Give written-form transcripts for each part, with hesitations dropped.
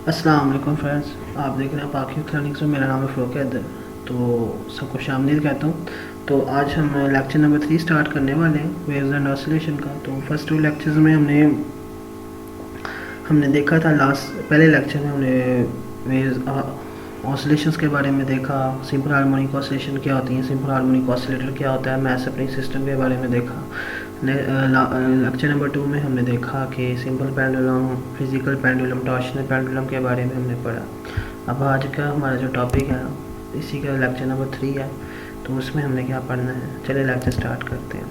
अस्सलाम वालेकुम फ्रेंड्स, आप देख रहे हैं पाकि क्लिनिक्स में। मेरा नाम है फ़रूक हैदर। तो सबको शामिल कहता हूँ। तो आज हम लेक्चर नंबर 3 स्टार्ट करने वाले हैं, वेव्स एंड ऑसिलेशन का। तो फर्स्ट 2 लेक्चर्स में हमने हमने देखा था, पहले लेक्चर में हमने वेव्स ऑसिलेशंस के बारे में देखा। सिंपल हार्मोनिक ऑसिलेशन क्या होती है, सिंपल हार्मोनिक ऑसिलेटर क्या होता है, मैथ सप्लिंग सिस्टम के बारे में देखा। लेक्चर नंबर 2 में हमने देखा कि simple pendulum, physical pendulum, torsional pendulum के बारे में हमने पढ़ा। अब आज का हमारा जो टॉपिक है इसी का लेक्चर नंबर 3 है। तो उसमें हमने क्या पढ़ना है, चलिए लेक्चर स्टार्ट करते हैं।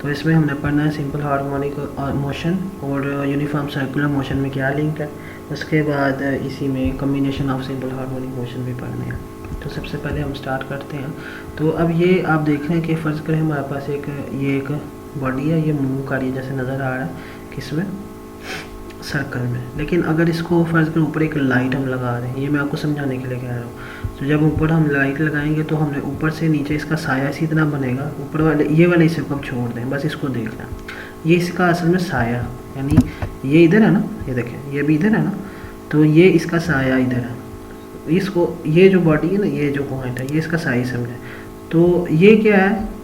तो इसमें हमने पढ़ना है सिंपल हार्मोनिक मोशन और यूनिफॉर्म सर्कुलर मोशन में क्या लिंक है। उसके बाद इसी में combination of simple harmonic motion भी पढ़ने हैं। तो सबसे पहले हम स्टार्ट करते हैं। तो अब ये आप देख रहे हैं कि फ़र्ज़ करें हमारे पास एक बॉडी है, ये मूव कर रही है जैसे नज़र आ रहा है किसमें, सर्कल में। लेकिन अगर इसको फ़र्ज़ करें ऊपर एक लाइट हम लगा रहे हैं, ये मैं आपको समझाने के लिए कह रहा हूँ। तो जब ऊपर हम लाइट लगाएंगे तो हमने ऊपर से नीचे इसका साया इसी तरह बनेगा। ऊपर वाले ये वाले हिस्से को हम छोड़ दें, बस इसको देख लें। ये इसका असल में साया, यानी ये इधर है ना, ये देखें ये भी इधर है ना, तो ये इसका साया इधर है। इसको ये जो बॉडी है ना, ये जो पॉइंट है, ये इसका साया समझे। तो ये क्या है,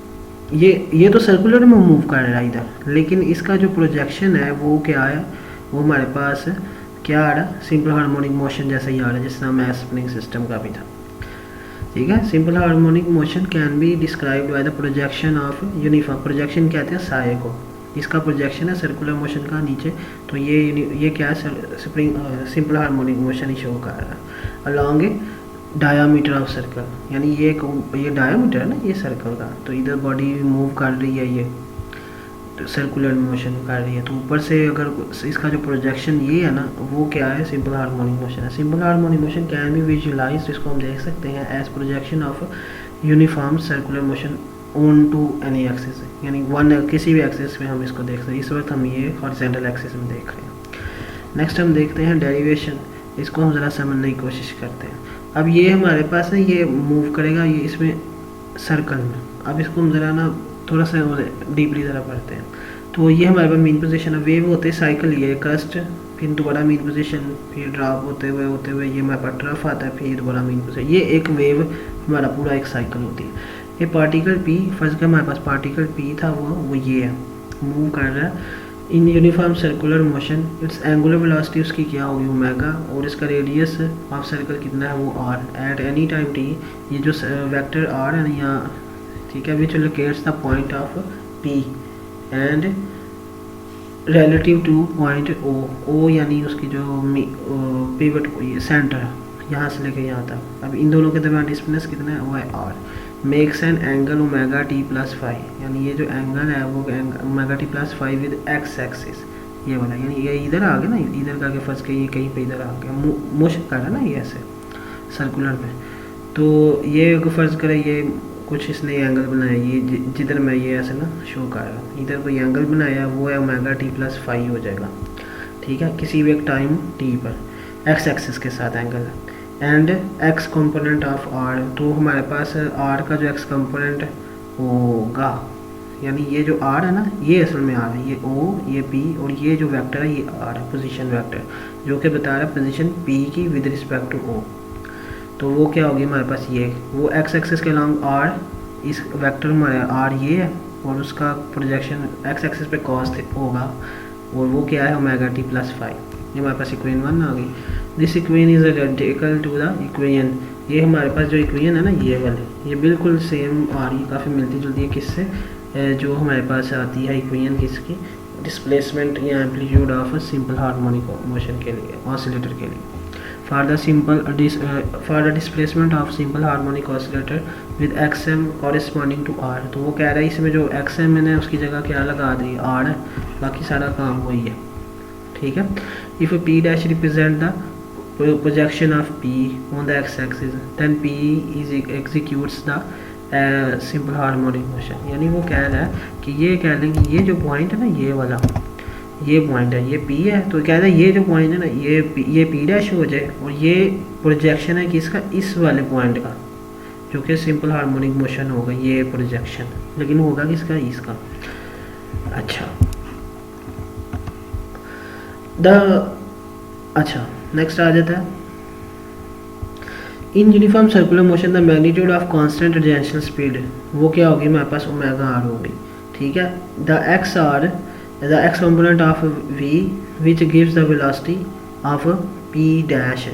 ये तो सर्कुलर में मूव कर रहा है इधर, लेकिन इसका जो प्रोजेक्शन है वो क्या है, वो हमारे पास क्या आ रहा है, सिंपल हार्मोनिक मोशन जैसा ही आ रहा है, जिस तरह मैथ सप्लिंग सिस्टम का भी था। ठीक है, simple harmonic motion can be described by the projection of uniform. Projection कहते हैं साये को, इसका प्रोजेक्शन है सर्कुलर मोशन का नीचे। तो ये क्या है, सिंपल हार्मोनिक मोशन ही शो कर रहा है along A diameter of circle. यानी ये डायामीटर है ना, ये सर्कल का। तो इधर बॉडी मूव कर रही है, ये सर्कुलर मोशन कर रही है। तो ऊपर से अगर इसका जो प्रोजेक्शन ये है ना, वो क्या है, सिंपल हार्मोनिक मोशन है। Simple harmonic motion can be visualized, इसको हम देख सकते हैं as projection of uniform circular motion on to any axis, यानी किसी भी एक्सिस में हम इसको देख सकते हैं। इस वक्त हम ये हॉरिजॉन्टल एक्सिस में देख रहे हैं। नेक्स्ट हम देखते हैं डेरिवेशन, इसको हम ज़रा समझने की कोशिश करते हैं। अब ये हमारे पास है, ये मूव करेगा ये इसमें सर्कल में। अब इसको हम ज़रा ना थोड़ा सा डीपली ज़रा पढ़ते हैं। तो ये हमारे पास मेन पोजीशन है, वेव होते हैं साइकिल, ये क्रस्ट, फिर दोबारा मेन पोजीशन, फिर ड्रॉप होते हुए ये हमारे पास ट्रफ आता है, फिर दोबारा मेन पोजीशन। ये एक वेव हमारा पूरा एक साइकिल होती है। ये पार्टिकल पी, फर्स्ट का हमारे पास पार्टिकल पी था, वो ये है, मूव कर रहा है in uniform circular motion. It's angular velocity उसकी क्या होगी, ओमेगा, और इसका रेडियस ऑफ सर्कल कितना है, वो R. At any time T, ये जो वेक्टर आर है ना यहाँ, ठीक है, which locates the point of P and relative to point O. O यानी उसकी जो पिवट सेंटर, यहाँ से लेके यहाँ तक। अब इन दोनों के दरमियान डिस्टेंस कितना है, वो है r. Makes an angle omega t plus 5, यानी ये जो एंगल है वो omega t plus 5 with x axis, ये वाला, यानी ये इधर आ गया ना, इधर का फर्स्ट के ये कहीं पे इधर आ गया, मोशन कर रहा है ना ये ऐसे सर्कुलर में। तो ये फर्ज करें ये कुछ इसने एंगल बनाया, ये जिधर मैं ये ऐसे ना शो कर रहा हूँ, इधर कोई एंगल बनाया, वो है ओमेगा टी प्लस 5 हो जाएगा। ठीक है, किसी भी एक टाइम टी पर एक्स एक्सिस के साथ एंगल है। And x component of r, तो हमारे पास आर का जो एक्स कंपोनेंट होगा, यानी ये जो आर है ना, ये असल में आर है, ये ओ, ये पी, और ये जो वेक्टर है ये आर है, पोजीशन वेक्टर, जो कि बता रहा है पोजीशन पी की विद रिस्पेक्ट टू ओ। तो वो क्या होगी हमारे पास, ये वो एक्स एक्सिस के अलॉन्ग आर, इस वेक्टर हमारे आर ये है, और उसका प्रोजेक्शन एक्स एक्सिस पे कॉस होगा, और वो क्या है, ओमेगा टी प्लस 5। ये हमारे पास इक्वेशन 1 आ गई। This equation is identical to the equation, ये हमारे पास जो इक्वेशन है ना, ये वाले, ये बिल्कुल सेम आ रही है, काफ़ी मिलती जुलती है किससे, जो हमारे पास आती है इक्वेशन किसकी, डिस्प्लेसमेंट या amplitude of simple harmonic motion के लिए, ऑसिलेटर के लिए। for the displacement of simple harmonic oscillator with xm corresponding to r। तो वो कह रहा है इसमें जो xm मैंने उसकी जगह क्या लगा दी, r है, बाकी सारा काम वही है। ठीक है, if p dash represent the projection of p on the x axis then p is executes the simple harmonic motion। यानी वो कह रहा है कि ये कह लें कि ये जो पॉइंट है ना, ये वाला, ये पॉइंट है, ये पी है, तो कहता है ये जो पॉइंट है ना, ये पी डैश हो जाए, और ये प्रोजेक्शन है किसका, इस वाले पॉइंट का, जो कि सिंपल हार्मोनिक मोशन होगा, ये प्रोजेक्शन, लेकिन होगा किसका, इसका। अच्छा, द अच्छा, नेक्स्ट आ जाता है, in uniform circular motion the magnitude of constant tangential speed, वो क्या होगी हमारे पास ओमेगा आर होगी, ठीक है। The x component of v which gives the velocity of p dash,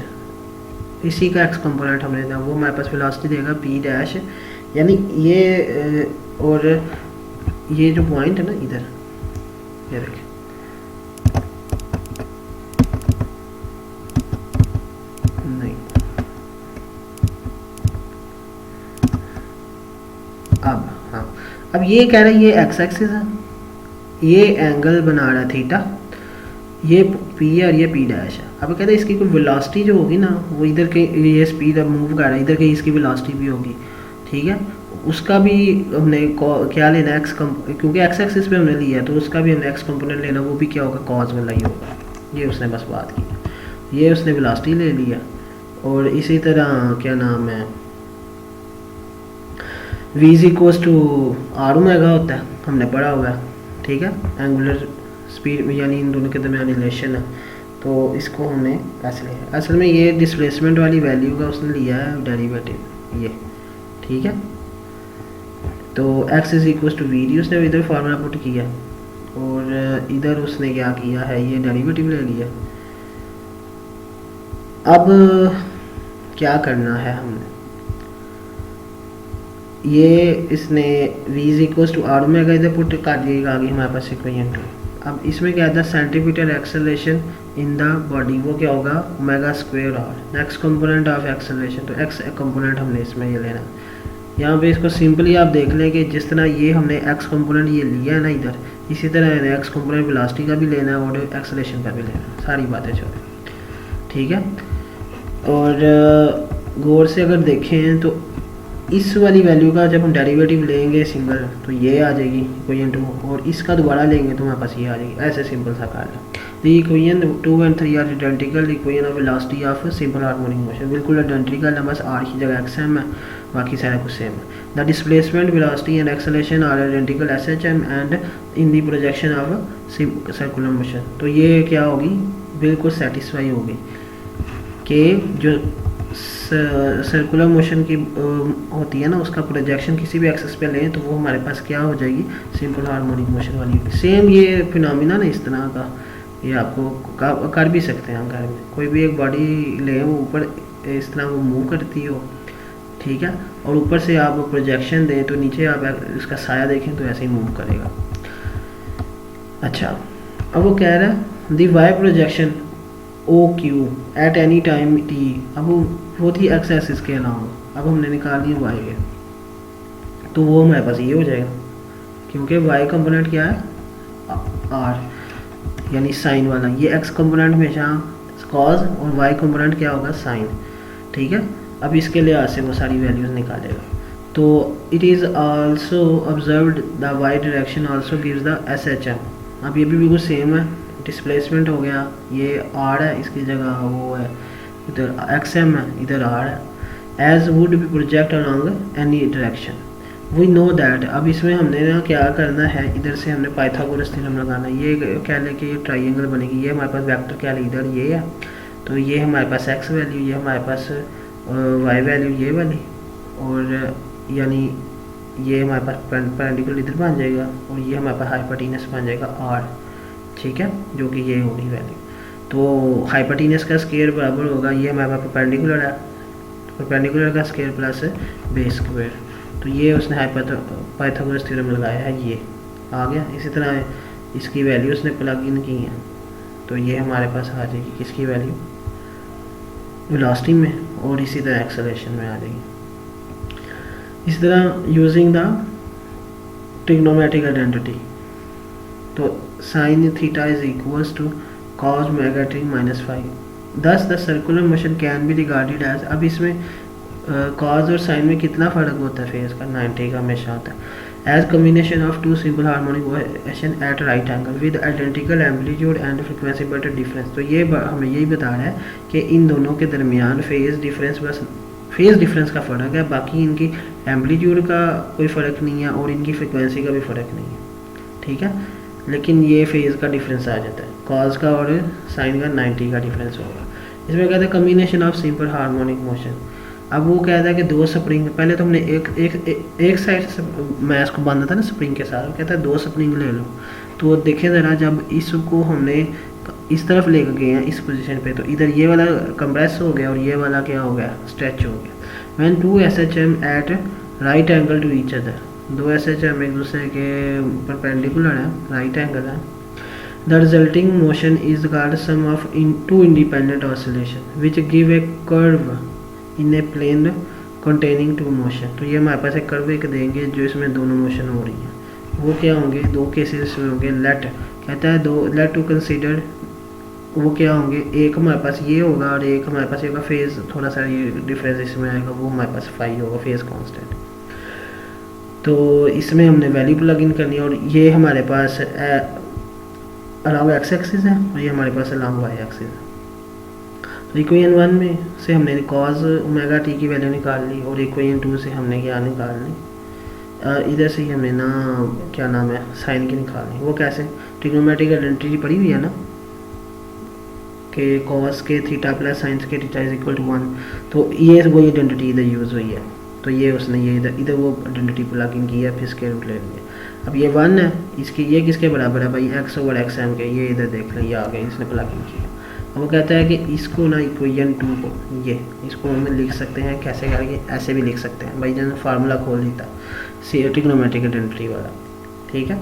इसी का एक्स कंपोनेंट हमने दिया, वो हमारे पास वेलोसिटी देगा पी डैश, यानी ये और ये जो पॉइंट है ना इधर, ये देखिए नहीं, अब हाँ, अब ये कह रहा है ये एक्स एक्सिस है, ये एंगल बना रहा है थीटा, ये पी है और ये पी डैश है। अब कहते हैं इसकी कोई वेलोसिटी जो होगी ना, वो इधर के ये स्पीड अब मूव कर रहा है, इधर के इसकी वेलोसिटी भी होगी, ठीक है। उसका भी हमने क्या लेना है, क्योंकि एक्स एक्सिस पे हमने लिया है तो उसका भी हमने एक्स कंपोनेंट लेना, वो भी क्या होगा, कॉस वाला ही होगा। ये उसने बस बात की, ये उसने वेलोसिटी ले लिया। और इसी तरह क्या नाम है, v is equals to r omega होता है, हमने पढ़ा हुआ है, ठीक है। एंगुलर स्पीड यानी इन दोनों के दरमियान रिलेशन है, तो इसको हमने ऐसे लिया। असल में ये डिस्प्लेसमेंट वाली वैल्यू का उसने लिया है डेरिवेटिव, ये ठीक है। तो x is equals to v d उसने इधर फार्मूला पुट किया, और इधर उसने क्या किया है, ये डेरिवेटिव ले लिया। अब क्या करना है हमने, ये इसने v is equals to r omega इधर पुट कर दिएगा, आगे हमारे पास इक्वेशन 2। अब इसमें क्या था, centimetre acceleration in the body, वो क्या होगा, omega square r, next component of acceleration, तो एक्स कंपोनेंट हमने इसमें ये लेना। यहाँ पे इसको सिंपली आप देख लें कि जिस तरह ये हमने एक्स कंपोनेंट ये लिया है ना इधर, इसी तरह एक्स कंपोनेंट वेलोसिटी का भी लेना है और एक्सेलरेशन का भी लेना है, सारी बातें छोड़ें, ठीक है। और गौर से अगर देखें तो इस वाली वैल्यू का जब हम डेरिवेटिव लेंगे सिंगल, तो ये आ जाएगी इक्वेशन 2, और इसका दोबारा लेंगे तो हमारे पास ये आ जाएगी, ऐसे सिंपल सा कार्ड है। तो equation 2 and 3 are identical equation of velocity of simple harmonic motion, बिल्कुल आइडेंटिकल है, बस आर की जगह एक्स एम है, बाकी सारा कुछ सेम है। The displacement velocity and acceleration are identical S H M and in the projection of circular motion, तो ये क्या होगी, बिल्कुल सेटिस्फाई होगी कि जो सर्कुलर मोशन की होती है ना, उसका प्रोजेक्शन किसी भी एक्सिस पे लें तो वो हमारे पास क्या हो जाएगी, सिंपल हार्मोनिक मोशन वाली होगी। सेम ये फिनोमिना ना इस तरह का, ये आपको कर भी सकते हैं घर में, कोई भी एक बॉडी ले ऊपर इस तरह वो मूव करती हो, ठीक है, और ऊपर से आप प्रोजेक्शन दें तो नीचे आप इसका साया देखें तो ऐसे ही मूव करेगा। अच्छा, अब वो कह रहा है the Y projection O Q at any time T, अब वो थी एक्स एक्सिस के अलावा, अब हमने निकाल लिया वाई के, तो वो हमारे पास ये हो जाएगा, क्योंकि वाई कंपोनेंट क्या है, आर यानी साइन वाला, ये एक्स कंपोनेंट हमेशा कॉज और वाई कंपोनेंट क्या होगा, साइन, ठीक है। अब इसके लिहाज से वो सारी वैल्यूज निकालेगा, तो it is also observed the y direction also gives the S H M, अब ये भी बिल्कुल सेम है, डिस्प्लेसमेंट हो गया, ये आर है, इसकी जगह वो है, इधर एक्स एम है, इधर आर है, as would be project along any direction, we know that. अब इसमें हमने ना क्या करना है, इधर से हमने पाइथागोरस थ्योरम लगाना है, ये कह लें कि ये ट्राइंगल बनेगी, ये हमारे पास वेक्टर क्या है, इधर ये है, तो ये हमारे पास एक्स वैल्यू, ये हमारे पास वाई वैल्यू ये वाली, और यानी ये हमारे पास परपेंडिकुलर इधर बन जाएगा, और ये हमारे पास हाइपोटेनस बन जाएगा आर, ठीक है, जो कि ये होगी वैल्यू। तो हाइपोटेनस का स्क्वायर बराबर होगा, ये हमारे पास परपेंडिकुलर है, परपेंडिकुलर का स्क्वायर प्लस बेस स्क्वायर, तो ये उसने पाइथागोरस थ्योरम लगाया है, ये आ गया। इसी तरह इसकी वैल्यू उसने प्लग इन की है, तो ये हमारे पास आ जाएगी किसकी वैल्यू, वेलोसिटी में, और इसी तरह एक्सेलरेशन में आ जाएगी। इस तरह यूजिंग द ट्रिग्नोमेट्रिक आइडेंटिटी, तो sine theta is equals to cos omega t minus 5, thus the circular motion can be regarded as, अब इसमें कॉज और साइन में कितना फ़र्क होता है फेज का, 90 का हमेशा होता है, as combination of two simple harmonic motion at right angle with identical amplitude and frequency but difference, तो ये हमें यही बता रहा है कि इन दोनों के दरमियान phase difference, burst phase difference का फ़र्क है, बाकी इनकी एम्पलीट्यूड का कोई फ़र्क नहीं है और इनकी फ्रिक्वेंसी का भी फ़र्क नहीं है, ठीक है, लेकिन ये फेज़ का डिफरेंस आ जाता है। कॉज का और साइन का 90 का डिफरेंस होगा। इसमें कहता है combination of simple harmonic motion. अब वो कहता है कि दो स्प्रिंग, पहले तो हमने एक साइड से मैं इसको बांधा था ना स्प्रिंग के साथ, वो कहता है 2 स्प्रिंग ले लो। तो देखें ज़रा, जब इसको हमने इस तरफ लेकर गए हैं इस पोजीशन पे, तो इधर ये वाला कंप्रेस हो गया और ये वाला क्या हो गया, स्ट्रेच हो गया। When 2 SHM at right angle to each other, 2 SHM एक दूसरे के परपेंडिकुलर है, राइट एंगल है। The resulting motion is called sum of two independent oscillation which give a curve in a plane containing two motion. तो ये हमारे पास एक curve एक देंगे जो इसमें दोनों मोशन हो रही हैं। वो क्या होंगे, 2 केसेस में होंगे। लेट कहता है लेट टू कंसीडर, वो क्या होंगे, एक हमारे पास ये होगा और एक हमारे पास ये फेज, थोड़ा सा ये डिफरेंस इसमें आएगा, वो हमारे पास फाई होगा, फेज कांस्टेंट। तो इसमें हमने वैल्यू प्लग इन करनी है और ये हमारे पास अलाउ एक्स एक्सिस है और ये हमारे पास अलाउ वाई एक्सिस है। तो इक्वेशन 1 में से हमने कॉज ओमेगा टी की वैल्यू निकाल ली और इक्वेशन 2 से हमने क्या निकाल ली, इधर से ही हमने ना क्या नाम है साइन की निकालनी। वो कैसे, ट्रिग्नोमेट्रिक आइडेंटिटी पड़ी हुई है ना कि कॉस के थीटा प्लस साइंस के थीटा इज इक्वल टू 1। तो ये वही आइडेंटिटी इधर यूज़ हुई है, तो ये उसने ये इधर वो आइडेंटिटी प्लग इन की है, फिर स्क्वायर रूट ले लिया। अब ये 1 है, इसकी ये किसके बराबर है भाई, x ओवर एक्स एम के, ये इधर देख लें, ये आ गया, इसने प्लग इन किया। अब वो कहता है कि इसको ना इक्वेशन 2 को, ये इसको हम लिख सकते हैं कैसे करके, ऐसे भी लिख सकते हैं भाई, जैसे फार्मूला खोल देता ट्रिग्नोमेट्रिक आइडेंटिटी वाला, ठीक है।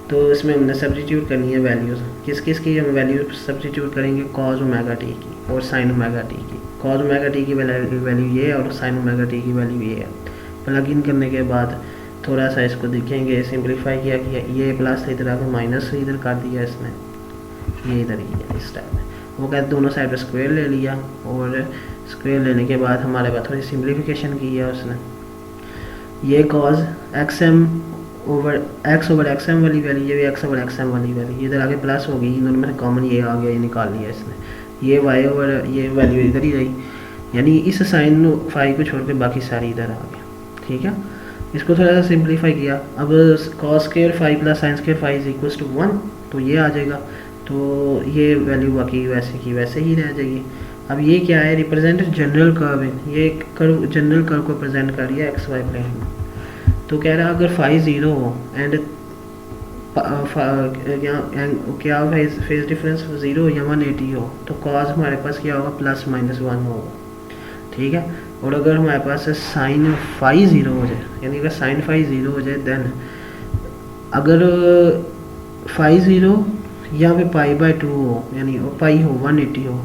तो इसमें हमने सब्स्टिट्यूट करनी है वैल्यूज़, किस किस की हम वैल्यू सब्स्टिट्यूट करेंगे, कॉज ओमेगा टी की और साइन ओमेगा टी की। कॉज ओमेगा टी की वैल्यू ये है और साइन ओमेगा टी की वैल्यू ये है। प्लग इन करने के बाद थोड़ा सा इसको देखेंगे, सिंप्लीफाई किया ये प्लस इधर आकर माइनस इधर कर दिया इसने, ये इधर ही है इस टाइप में। वो कहते दोनों साइड पर स्क्वायर ले लिया और स्क्वायर लेने के बाद हमारे पास थोड़ी सिंप्लीफिकेशन की है उसने। ये cos x over x m वाली वैल्यू, ये भी एक्स ओवर एक्स एम वाली वैल्यू, इधर आगे प्लस हो गई, इन दोनों में कॉमन ये आ गया, ये निकाल लिया इसने। ये वाई ओवर ये वैल्यू इधर ही रही, यानी इस साइन फाई को छोड़ के बाकी सारी इधर आ गया, ठीक है। इसको थोड़ा सा सिंप्लीफाई किया, अब cos square phi plus sine square phi is equals to 1, तो ये आ जाएगा। तो ये वैल्यू बाकी वैसे की वैसे ही रह जाएगी। अब ये क्या है, रिप्रेजेंट जनरल कर्व, ये कर्व जनरल कर्व को प्रेजेंट कर रही है एक्स वाई प्लेन में। तो कह रहा है अगर फाई 0 हो एंड क्या फेज डिफरेंस 0 या 180 हो, तो कॉज हमारे पास क्या होगा, प्लस माइनस 1 होगा, ठीक है। और अगर हमारे पास साइन फाई 0 हो जाए, यानी अगर साइन फाई 0 हो जाए, देन अगर फाई 0 या फिर पाई बाय 2 हो, यानी पाई हो 180 हो,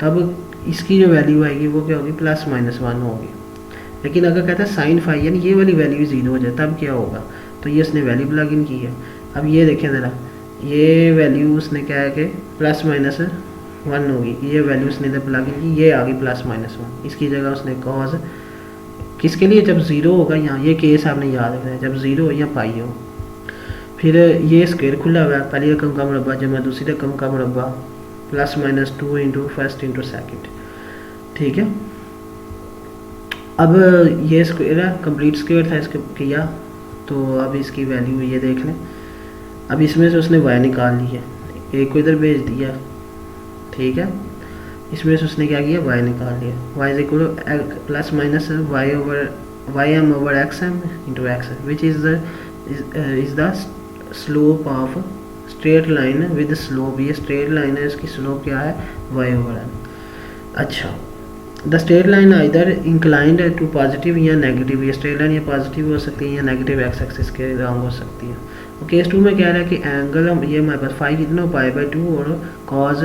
तब इसकी जो वैल्यू आएगी वो क्या होगी, प्लस माइनस 1 होगी। लेकिन अगर कहता है साइन फाई यानी ये वाली वैल्यू 0 हो जाए, तब क्या होगा, तो ये उसने वैल्यू प्लग इन की है। अब ये देखें ज़रा, ये वैल्यू उसने क्या है कि प्लस माइनस 1 होगी, ये वैल्यू उसने इधर प्लग इन की, ये आ गई प्लस माइनस 1। इसकी जगह उसने कॉज किसके लिए, जब 0 होगा, यहाँ ये केस आपने याद रखना है, जब 0 हो या पाई हो। फिर ये स्क्वायर खुला हुआ है, पहली रकम का मुरब्बा जमा दूसरी रकम का मुरब्बा, plus minus 2 into first into second, ठीक है। अब ये स्क्वायर है, कंप्लीट स्क्वायर था इसके किया, तो अब इसकी वैल्यू ये देख लें। अब इसमें से उसने वाई निकाल ली है, एक को इधर भेज दिया, ठीक है। इसमें से उसने क्या किया, वाई निकाल लिया, y is equal to plus minus y over y m over x m into x, which is the slope of straight line with slope, ये स्ट्रेट लाइन है, इसकी स्लोप क्या है, वाई ओवर एम। अच्छा, the straight line इधर inclined to positive या negative, ये straight line या पॉजिटिव हो सकती है या नेगेटिव एक्स एक्सिस के रॉन्ग हो सकती है। और केस 2 में कह रहा है कि एंगल ये हमारे पास फाई कितना हो, पाई बाय 2, और कॉज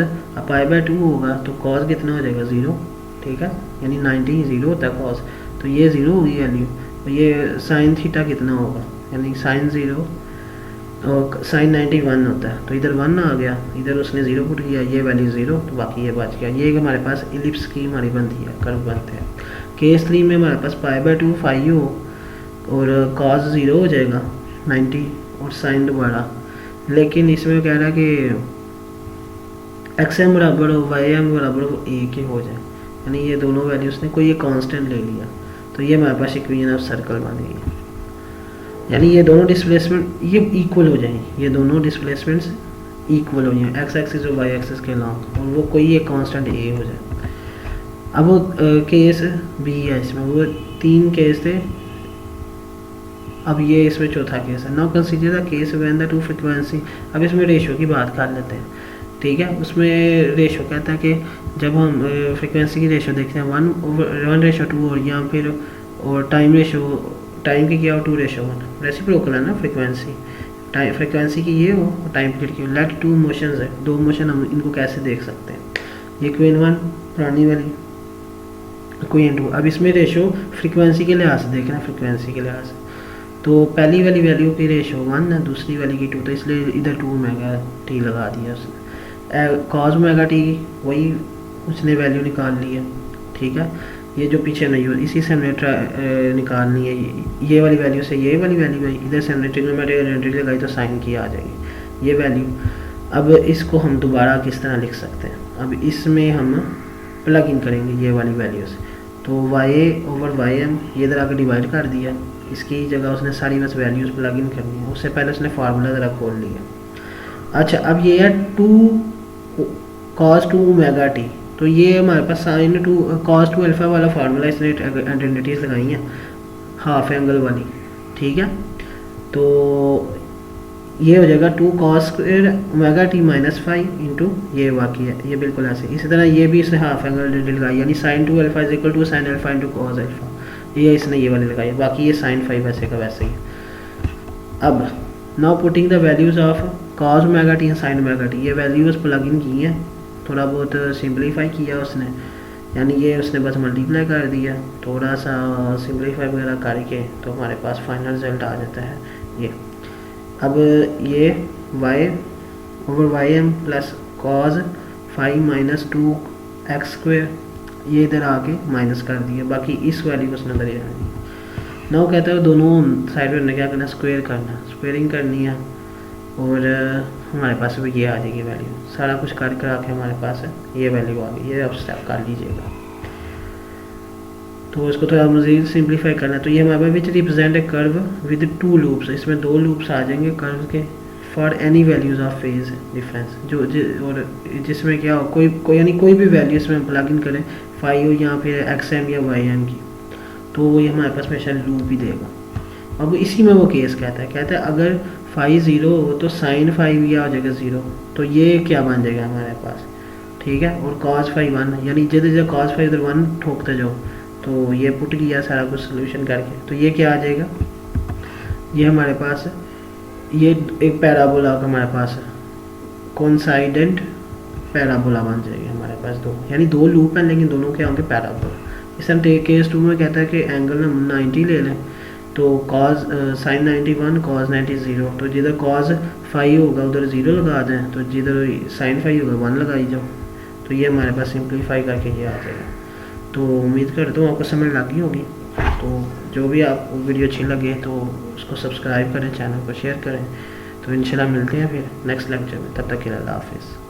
पाई बाय 2 होगा तो कॉज कितना हो जाएगा, 0, ठीक है, यानी 90 0 होता है कॉज, तो ये 0 होगी वैल्यू। तो ये साइन थीटा कितना होगा, यानी साइन 0 और साइन 91 होता है, तो इधर 1 आ गया, इधर उसने 0 पुट किया, ये वैल्यू 0, तो बाकी ये बच गया। ये हमारे पास इलिप्स की हमारी बनती है, कर्व बनते हैं। केस 3 में हमारे पास पाई बाय 2 फाई हो और कॉज 0 हो जाएगा 90 और साइन दोबारा, लेकिन इसमें कह रहा है कि एक्स एम बराबर हो वाई एम बराबर हो ए के हो जाए, यानी ये दोनों वैल्यूज ने कोई ये कांस्टेंट ले लिया, तो ये हमारे पास इक्वेशन ऑफ सर्कल बन गई, यानी ये दोनों डिस्प्लेसमेंट ये इक्वल हो जाएंगे, ये दोनों डिस्प्लेसमेंट्स इक्वल हो जाए एक्स एक्सिस और वाई एक्सिस के लॉन्ग, और वो कोई एक कांस्टेंट ए हो जाए। अब वो केस बी है, इसमें वो 3 केस थे, अब ये इसमें चौथा केस है। Now consider the case when the two frequency. अब इसमें रेशो की बात कर लेते हैं, ठीक है। उसमें रेशो कहता है कि जब हम फ्रीक्वेंसी की रेशो देखते हैं 1/2 और या फिर और टाइम रेशो, टाइम की क्या हो 2/1, रेसिप्रोकल है ना फ्रीक्वेंसी, टाइम फ्रीक्वेंसी की ये हो और टाइम पीरियड की हो। लेट टू मोशंस है, दो मोशन, हम इनको कैसे देख सकते हैं। ये क्वीन 1 पुरानी वाली, क्वीन 2। अब इसमें रेशो फ्रीक्वेंसी के लिहाज से देखना, फ्रीक्वेंसी के लिहाज से तो पहली वाली वैल्यू की रेशो 1 है, दूसरी वाली की 2, तो इसलिए इधर 2 ओमेगा टी लगा दिया उसने। कॉस ओमेगा टी वही उसने वैल्यू निकाल ली है, ठीक है। ये जो पीछे नहीं हो इसी से हमने निकालनी है, ये वाली वैल्यू से ये वाली वैल्यू है, इधर से हमने ट्रिग्नोमेट्रिक आइडेंटिटी लगाई तो साइन की आ जाएगी ये वैल्यू। अब इसको हम दोबारा किस तरह लिख सकते हैं, अब इसमें हम प्लग इन करेंगे ये वाली वैल्यू से, तो y/m ये इधर आकर डिवाइड कर दिया, इसकी जगह उसने सारी बस वैल्यूज़ प्लग इन करनी है। उससे पहले उसने फार्मूला ज़रा खोल लिया। अच्छा, अब ये है 2 cos 2 ओमेगा टी, तो ये हमारे पास साइन 2 cos 2 अल्फ़ा वाला फार्मूला इसने आइडेंटिटीज़ लगाई हैं हाफ एंगल वाली, ठीक है। तो ये हो जाएगा 2 cos square omega T -5 into ये वाकई है, ये बिल्कुल ऐसे। इसी तरह ये भी इसने हाफ एंगल लगाई, यानी sine 2 alpha is equal to sine alpha into cos alpha, ये इसने ये वाली लगाई है, बाकी ये साइन 5 वैसे का वैसे ही। अब now putting the values of cos omega T and sine omega T, ये वैल्यूज़ प्लग इन की हैं, थोड़ा बहुत सिंपलीफाई किया उसने, यानी ये उसने बस मल्टीप्लाई कर दिया, थोड़ा सा सिंपलीफाई वगैरह करके तो हमारे पास फाइनल रिजल्ट आ जाता है ये। अब ये y/m plus cos 5 - 2x square ये इधर आके माइनस कर दिया, बाकी इस वैल्यू को उसने अंदर ही रहनी। नाउ कहता है दोनों साइड में क्या करना है, स्क्वेयर करना, स्क्वेयरिंग करनी है, और हमारे पास भी ये आ जाएगी वैल्यू, सारा कुछ कर करा के हमारे पास है ये वैल्यू आ गई। ये अब स्टेप कर लीजिएगा, तो इसको थोड़ा मज़ीद सिंप्लीफाई करना है। तो ये हमारे पास which represent a curve with 2 loops, इसमें 2 लूप्स आ जाएंगे कर्व के, for any values of phase difference, और जिसमें क्या हो कोई यानी कोई भी वैल्यू इसमें प्लग इन करें, फाई हो या फिर XM या YM की, तो ये हमारे पास हमेशा लूप ही देगा। अब इसी में वो केस कहता है अगर फाई 0 हो तो साइन फाई भी आ जाएगा 0, तो ये क्या बन जाएगा हमारे पास, ठीक है। और कॉस फाई 1, यानी जब कॉस फाई उधर 1 ठोकते जाओ, तो ये पुट किया सारा कुछ सोल्यूशन करके, तो ये क्या आ जाएगा, ये हमारे पास ये एक पैराबोला का हमारे पास कोइंसाइडेंट पैराबोला बन जाएगी हमारे पास दो, यानी 2 लूप हैं लेकिन दोनों क्या होंगे पैराबोला। इस तरह केस 2 में कहता है कि एंगल हम 90 ले लें, तो कॉस साइन 91 कॉस 90 0, तो जिधर कॉस 5 होगा उधर 0 लगा दें, तो जिधर साइन 5 होगा 1 लगाई जाओ, तो ये हमारे पास सिंप्लीफाई करके ये आ जाएगा। तो उम्मीद करता हूँ आपको समझ लगी होगी। तो जो भी आपको वीडियो अच्छी लगे तो उसको सब्सक्राइब करें, चैनल को शेयर करें। तो इंशाल्लाह मिलते हैं फिर नेक्स्ट लेक्चर में, तब तक के लिए अल्लाह हाफिज़।